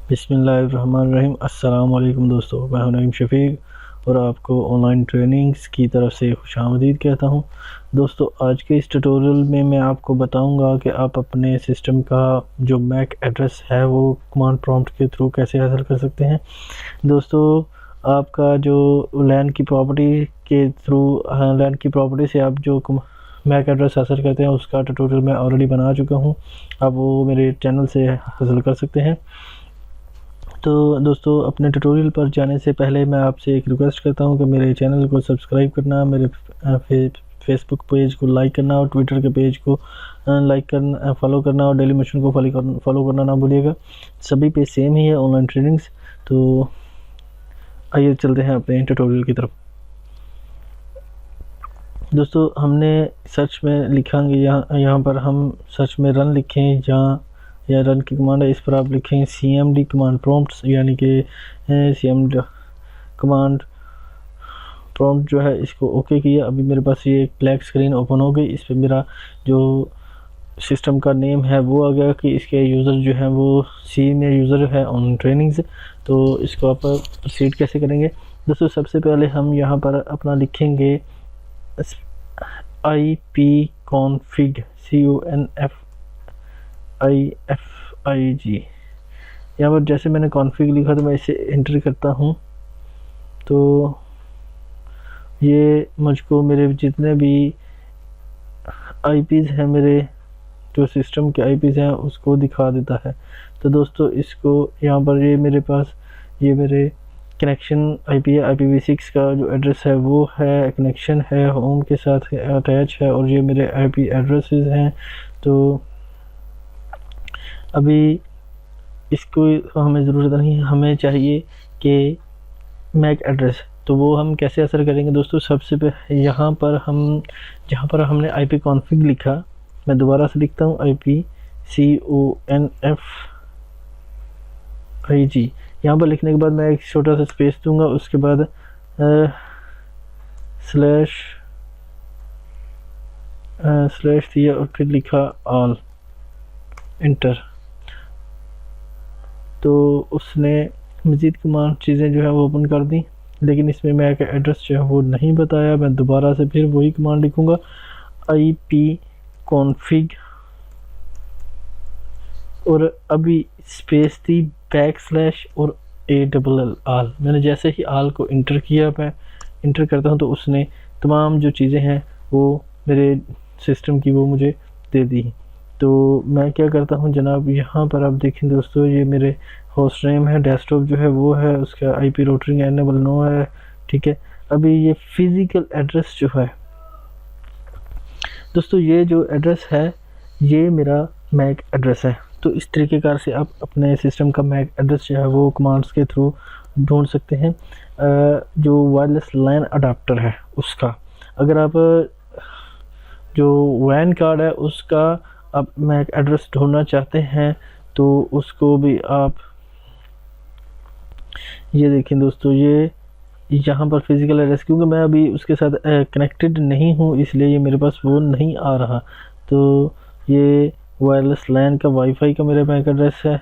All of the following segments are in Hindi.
बिस्मिल्लाहिर्रहमानिर्रहीम। अस्सलाम वालेकुम दोस्तों, मैं हूं नईम शफीक और आपको ऑनलाइन ट्रेनिंग्स की तरफ से खुशामदीद कहता हूं। दोस्तों, आज के इस ट्यूटोरियल में मैं आपको बताऊंगा कि आप अपने सिस्टम का जो मैक एड्रेस है वो कमांड प्रॉम्प्ट के थ्रू कैसे हासिल कर सकते हैं। दोस्तों, आपका जो लैन की प्रॉपर्टी के थ्रू लैन की प्रॉपर्टी से आप जो मैक एड्रेस हासिल करते हैं उसका ट्यूटोरियल मैं ऑलरेडी बना चुका हूँ। आप वो मेरे चैनल से हासिल कर सकते हैं। तो दोस्तों, अपने ट्यूटोरियल पर जाने से पहले मैं आपसे एक रिक्वेस्ट करता हूं कि मेरे चैनल को सब्सक्राइब करना, मेरे फेसबुक पेज को लाइक करना और ट्विटर के पेज को लाइक करना, फॉलो करना और डेली मोशन को फॉलो करना ना भूलिएगा। सभी पे सेम ही है ऑनलाइन ट्रेनिंग्स। तो आइए चलते हैं अपने ट्यूटोरियल की तरफ। दोस्तों, हमने सर्च में लिखेंगे, यहाँ पर हम सर्च में रन लिखें जहाँ या रन की कमांड है, इस पर आप लिखें cmd कमांड प्रॉम्प्ट्स, यानी कि cmd कमांड प्रॉम्प्ट जो है इसको ओके किया। अभी मेरे पास ये एक ब्लैक स्क्रीन ओपन हो गई। इस पर मेरा जो सिस्टम का नेम है वो आ गया कि इसके यूज़र जो है वो सीनियर यूज़र है ऑन ट्रेनिंग्स। तो इसको आप प्रोसीड कैसे करेंगे। दोस्तों, सबसे पहले हम यहाँ पर अपना लिखेंगे IP config CONFIG। यहाँ पर जैसे मैंने कॉन्फ़िग लिखा तो मैं इसे एंटर करता हूँ तो ये मुझको मेरे जितने भी IPs हैं, मेरे जो सिस्टम के IPs हैं उसको दिखा देता है। तो दोस्तों, इसको यहाँ पर ये मेरे पास ये मेरे कनेक्शन IP है, IPv6 का जो एड्रेस है वो है, कनेक्शन है, होम के साथ अटैच है और ये मेरे IP एड्रेसेस हैं। तो अभी इसको हमें ज़रूरत नहीं है, हमें चाहिए कि मैक एड्रेस। तो वो हम कैसे असर करेंगे दोस्तों। सबसे पहले यहाँ पर हम जहाँ पर हमने IP कॉन्फ़िग लिखा, मैं दोबारा से लिखता हूँ IP CONFIG। यहाँ पर लिखने के बाद मैं एक छोटा सा स्पेस दूंगा, उसके बाद स्लैश दिया और फिर लिखा ऑल, इंटर। तो उसने मज़ीद कमांड चीज़ें जो है वो ओपन कर दी, लेकिन इसमें मैक एड्रेस जो है वो नहीं बताया। मैं दोबारा से फिर वही कमांड लिखूँगा IP config और अभी स्पेस दी बैकस्लैश और ALL आल। मैंने जैसे ही आल को इंटर किया, मैं इंटर करता हूँ तो उसने तमाम जो चीज़ें हैं वो मेरे सिस्टम की वो मुझे दे दी। तो मैं क्या करता हूँ जनाब, यहाँ पर आप देखें दोस्तों, ये मेरे होस्ट नेम है, डेस्कटॉप जो है वो है, उसका IP रूटिंग एनेबल नो है, ठीक है। अभी ये फिज़िकल एड्रेस जो है दोस्तों, ये जो एड्रेस है ये मेरा मैक एड्रेस है। तो इस तरीक़ेकार से आप अपने सिस्टम का मैक एड्रेस जो है वो कमांड्स के थ्रू ढूंढ सकते हैं। जो वायरलेस लैन अडाप्टर है उसका, अगर आप जो वैन कार्ड है उसका आप मैक एड्रेस ढूंढना चाहते हैं तो उसको भी आप ये देखें दोस्तों, ये यहाँ पर फिज़िकल एड्रेस, क्योंकि मैं अभी उसके साथ कनेक्टेड नहीं हूँ इसलिए ये मेरे पास वो नहीं आ रहा। तो ये वायरलेस लैन का वाईफाई का मेरा मैक एड्रेस है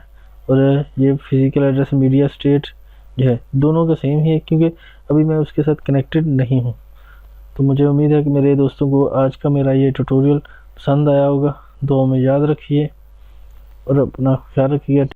और ये फिज़िकल एड्रेस मीडिया स्टेट जो है, दोनों का सेम ही है क्योंकि अभी मैं उसके साथ कनेक्टेड नहीं हूँ। तो मुझे उम्मीद है कि मेरे दोस्तों को आज का मेरा ये ट्यूटोरियल पसंद आया होगा। दुआ में याद रखिए और अपना ख्याल रखिए।